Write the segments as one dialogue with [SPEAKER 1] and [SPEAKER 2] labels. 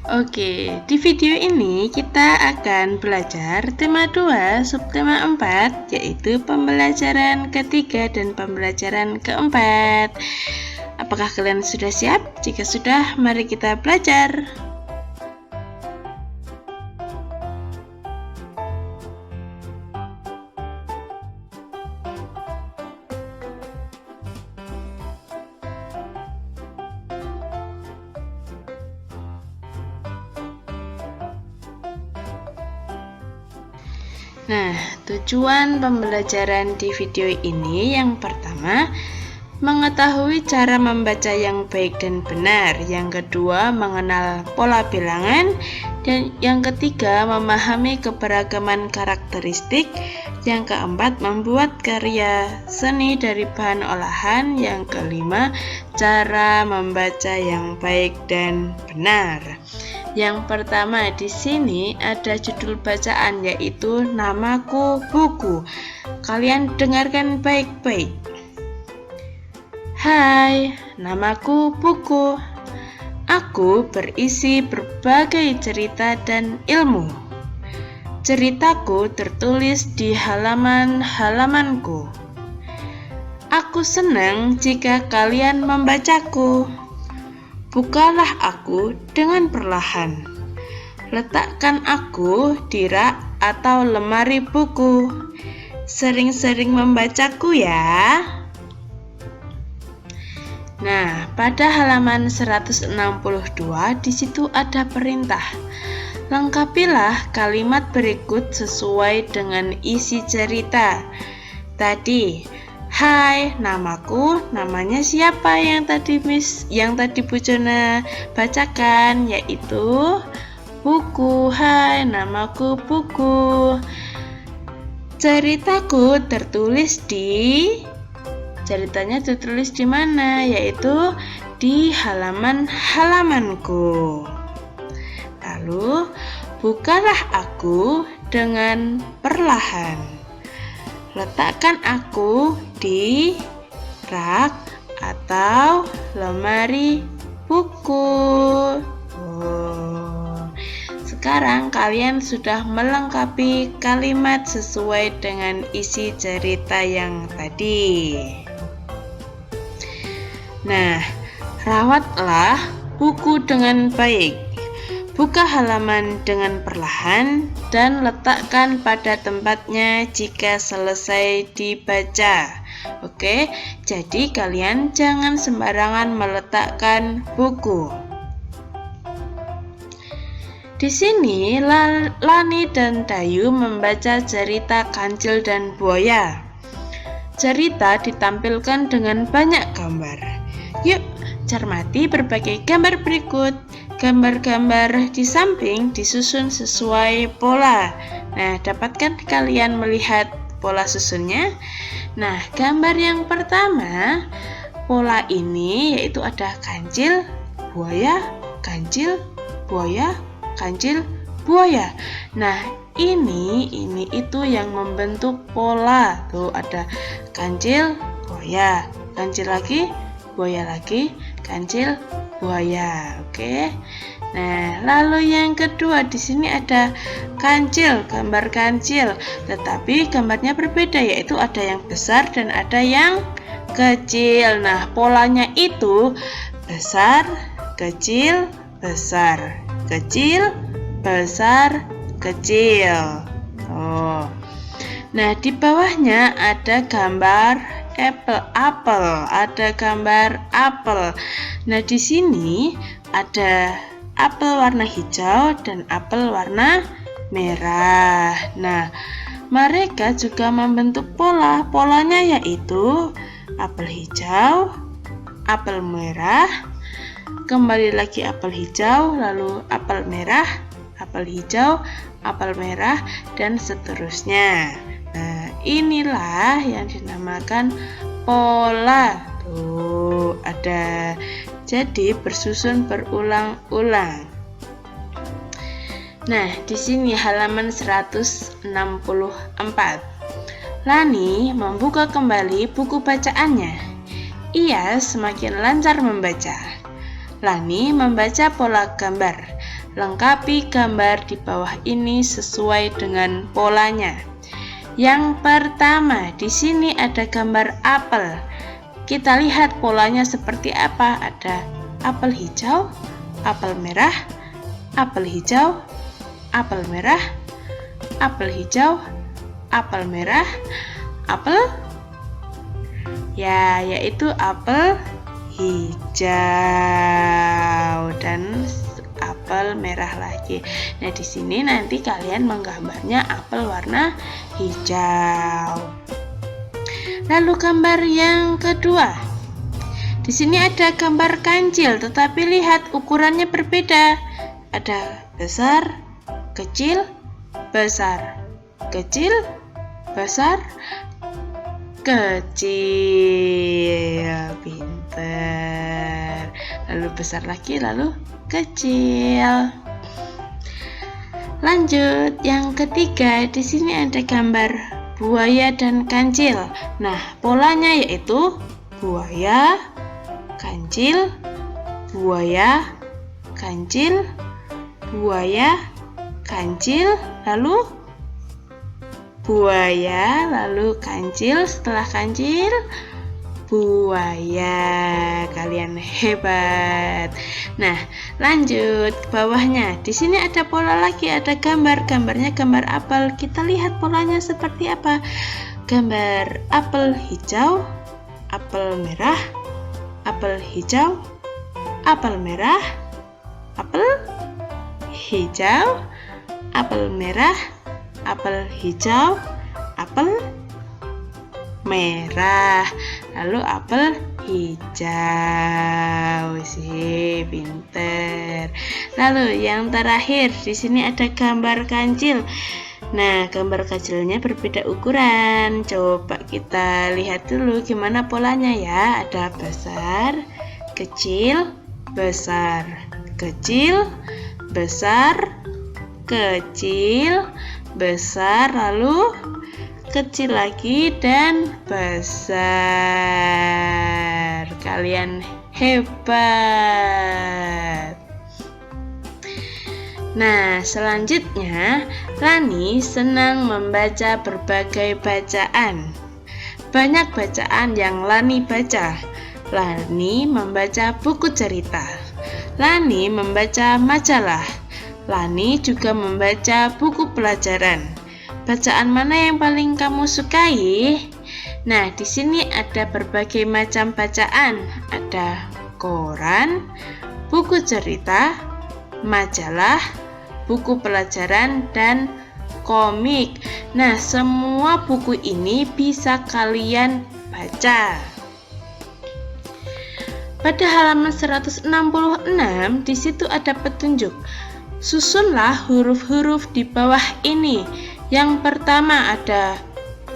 [SPEAKER 1] Oke, di video ini kita akan belajar tema 2, subtema 4, yaitu pembelajaran ketiga dan pembelajaran keempat. Apakah kalian sudah siap? Jika sudah, mari kita belajar. Nah, tujuan pembelajaran di video ini yang pertama, mengetahui cara membaca yang baik dan benar. Yang kedua, mengenal pola bilangan. Dan yang ketiga, memahami keberagaman karakteristik. Yang keempat, membuat karya seni dari bahan olahan. Yang kelima, cara membaca yang baik dan benar. Yang pertama di sini ada judul bacaan, yaitu Namaku Buku. Kalian dengarkan baik-baik. Hai, namaku Buku. Aku berisi berbagai cerita dan ilmu. Ceritaku tertulis di halaman-halamanku. Aku senang jika kalian membacaku. Bukalah aku dengan perlahan. Letakkan aku di rak atau lemari buku. Sering-sering membacaku ya. Nah, pada halaman 162 di situ ada perintah. Lengkapilah kalimat berikut sesuai dengan isi cerita. Tadi, hai, namaku, namanya siapa yang tadi Bu Jona bacakan, yaitu Buku. Hai, namaku Buku. Ceritanya tertulis di mana? Yaitu di halaman-halamanku. Lalu, bukalah aku dengan perlahan. Letakkan aku di rak atau lemari buku. Sekarang kalian sudah melengkapi kalimat sesuai dengan isi cerita yang tadi. Nah, rawatlah buku dengan baik. Buka halaman dengan perlahan dan letakkan pada tempatnya jika selesai dibaca. Oke, jadi kalian jangan sembarangan meletakkan buku. Di sini Lani dan Dayu membaca cerita Kancil dan Buaya. Cerita ditampilkan dengan banyak gambar. Yuk, cermati berbagai gambar berikut. Gambar-gambar di samping disusun sesuai pola. Nah, dapatkah kalian melihat pola susunnya? Nah, gambar yang pertama, pola ini yaitu ada kancil, buaya, kancil, buaya, kancil, buaya. Nah, ini itu yang membentuk pola. Tuh ada kancil, buaya, kancil lagi, buaya lagi, kancil, buaya. Oke. Nah, lalu yang kedua di sini ada kancil, gambar kancil, tetapi gambarnya berbeda, yaitu ada yang besar dan ada yang kecil. Nah, polanya itu besar, kecil, besar, kecil, besar, kecil. Nah, di bawahnya ada gambar apel, ada gambar apel. Nah, di sini ada apel warna hijau dan apel warna merah. Nah, mereka juga membentuk polanya yaitu apel hijau, apel merah, kembali lagi apel hijau, lalu apel merah, apel hijau, apel merah, dan seterusnya. Nah, inilah yang dinamakan pola. Tuh, ada. Jadi bersusun berulang-ulang. Nah, di sini halaman 164. Lani membuka kembali buku bacaannya. Ia semakin lancar membaca. Lani membaca pola gambar. Lengkapi gambar di bawah ini sesuai dengan polanya. Yang pertama, di sini ada gambar apel. Kita lihat polanya seperti apa. Ada apel hijau, apel merah, apel hijau, apel merah, apel hijau, apel merah, apel, ya, yaitu apel hijau dan apel merah lagi. Nah, di sini nanti kalian menggambarnya apel warna hijau. Lalu gambar yang kedua. Di sini ada gambar kancil, tetapi lihat ukurannya berbeda. Ada besar, kecil, besar, kecil, besar, kecil. Pinter. Lalu besar lagi, lalu kecil. Lanjut, yang ketiga, di sini ada gambar buaya dan kancil. Nah, polanya yaitu buaya, kancil, buaya, kancil, buaya, kancil, lalu buaya, lalu kancil, setelah kancil buaya. Kalian hebat. Nah, lanjut ke bawahnya. Di sini ada pola lagi, ada gambar. Gambarnya gambar apel. Kita lihat polanya seperti apa. Gambar apel hijau, apel merah, apel hijau, apel merah, apel hijau, apel merah, apel hijau, apel merah, lalu apel hijau. Sih, pinter. Lalu yang terakhir, di sini ada gambar kancil. Nah, gambar kancilnya berbeda ukuran. Coba kita lihat dulu gimana polanya ya. Ada besar, kecil, besar, kecil, besar, kecil, besar, lalu kecil lagi dan besar. Kalian hebat. Nah, selanjutnya Lani senang membaca berbagai bacaan. Banyak bacaan yang Lani baca. Lani membaca buku cerita. Lani membaca majalah. Lani juga membaca buku pelajaran. Bacaan mana yang paling kamu sukai? Nah, di sini ada berbagai macam bacaan. Ada koran, buku cerita, majalah, buku pelajaran, dan komik. Nah, semua buku ini bisa kalian baca. Pada halaman 166, di situ ada petunjuk. Susunlah huruf-huruf di bawah ini. Yang pertama ada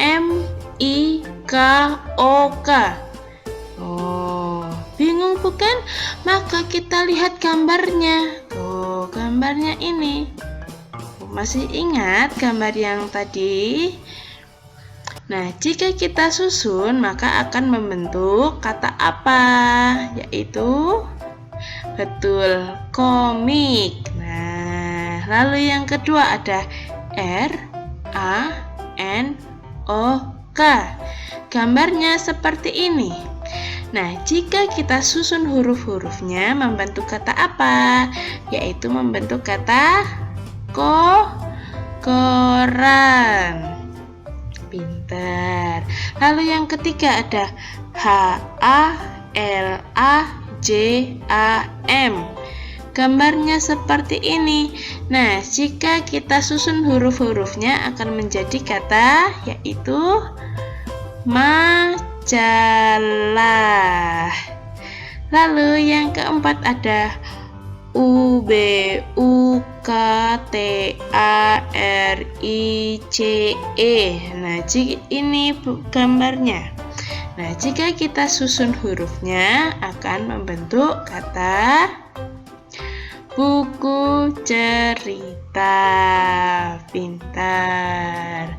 [SPEAKER 1] M, I, K, O, K. Oh, bingung bukan? Maka kita lihat gambarnya. Oh, gambarnya ini. Masih ingat gambar yang tadi? Nah, jika kita susun, maka akan membentuk kata apa? Yaitu, betul, komik. Nah, lalu yang kedua ada R, A, N, O, K. Gambarnya seperti ini. Nah, jika kita susun huruf-hurufnya membentuk kata apa? Yaitu membentuk kata koran. Pintar. Lalu yang ketiga ada H, A, L, A, J, A, M. Gambarnya seperti ini. Nah, jika kita susun huruf-hurufnya akan menjadi kata yaitu majalah. Lalu yang keempat ada U, B, U, K, T, A, R, I, C, E. Nah, ini gambarnya. Nah, jika kita susun hurufnya akan membentuk kata buku cerita. Pintar.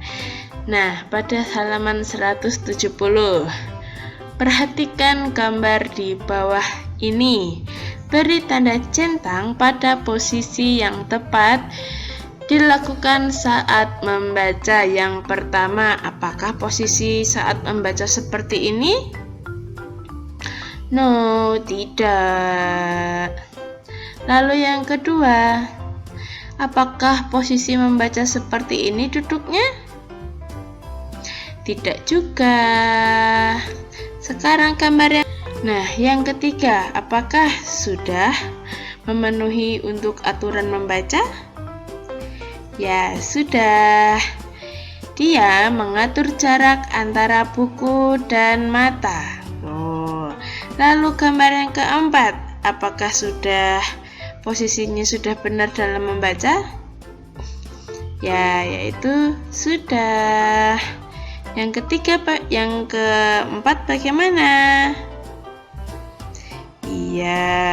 [SPEAKER 1] Nah, pada halaman 170, perhatikan gambar di bawah ini. Beri tanda centang pada posisi yang tepat dilakukan saat membaca. Yang pertama, apakah posisi saat membaca seperti ini? No, tidak. Lalu yang kedua, apakah posisi membaca seperti ini duduknya? Tidak juga. Sekarang gambar yang ketiga, apakah sudah memenuhi untuk aturan membaca? Ya, sudah. Dia mengatur jarak antara buku dan mata. Lalu gambar yang keempat, apakah posisinya sudah benar dalam membaca? Ya, yaitu sudah. Yang keempat bagaimana? Iya.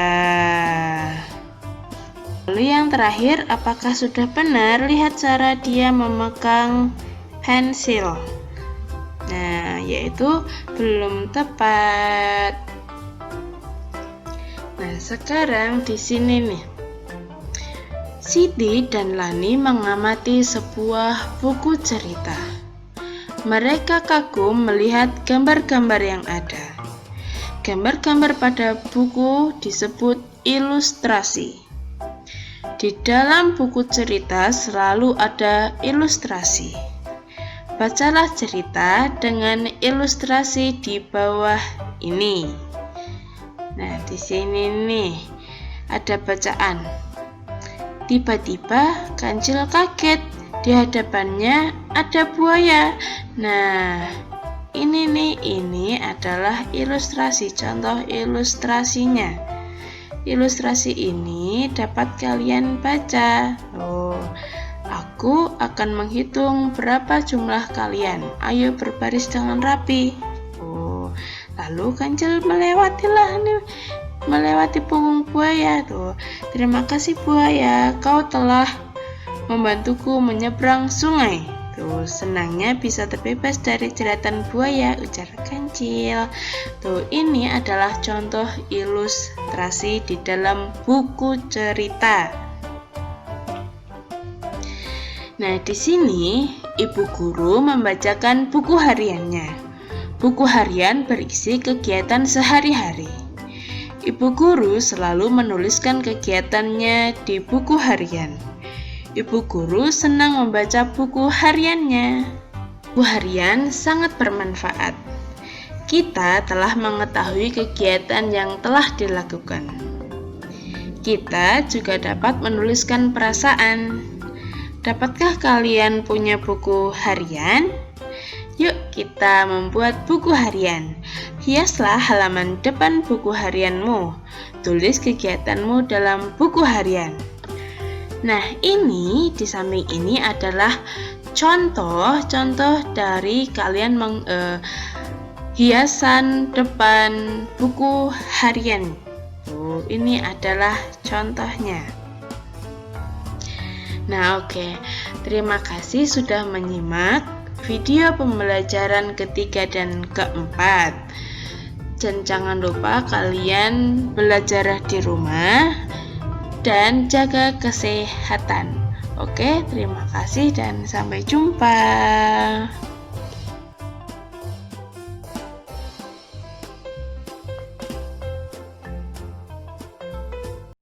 [SPEAKER 1] Lalu yang terakhir, apakah sudah benar? Lihat cara dia memegang pensil. Nah, yaitu belum tepat. Nah, sekarang di sini nih, Siti dan Lani mengamati sebuah buku cerita. Mereka kagum melihat gambar-gambar yang ada. Gambar-gambar pada buku disebut ilustrasi. Di dalam buku cerita selalu ada ilustrasi. Bacalah cerita dengan ilustrasi di bawah ini. Nah, di sini nih ada bacaan. Tiba-tiba Kancil kaget. Di hadapannya ada buaya. Nah, ini adalah ilustrasi, contoh ilustrasinya. Ilustrasi ini dapat kalian baca. Aku akan menghitung berapa jumlah kalian. Ayo berbaris dengan rapi. Lalu Kancil melewati punggung buaya. Terima kasih buaya, kau telah membantuku menyeberang sungai. Senangnya bisa terbebas dari jeratan buaya, ujar Kancil. Ini adalah contoh ilustrasi di dalam buku cerita. Nah, di sini ibu guru membacakan buku hariannya. Buku harian berisi kegiatan sehari-hari. Ibu guru selalu menuliskan kegiatannya di buku harian. Ibu guru senang membaca buku hariannya. Buku harian sangat bermanfaat. Kita telah mengetahui kegiatan yang telah dilakukan. Kita juga dapat menuliskan perasaan. Dapatkah kalian punya buku harian? Yuk kita membuat buku harian. Hiaslah halaman depan buku harianmu. Tulis kegiatanmu dalam buku harian. Nah, ini di samping ini adalah contoh dari kalian hiasan depan buku harian. Ini adalah contohnya. Nah, oke. Terima kasih sudah menyimak video pembelajaran ketiga dan keempat. Dan jangan lupa kalian belajar di rumah dan jaga kesehatan. Oke, terima kasih dan sampai jumpa.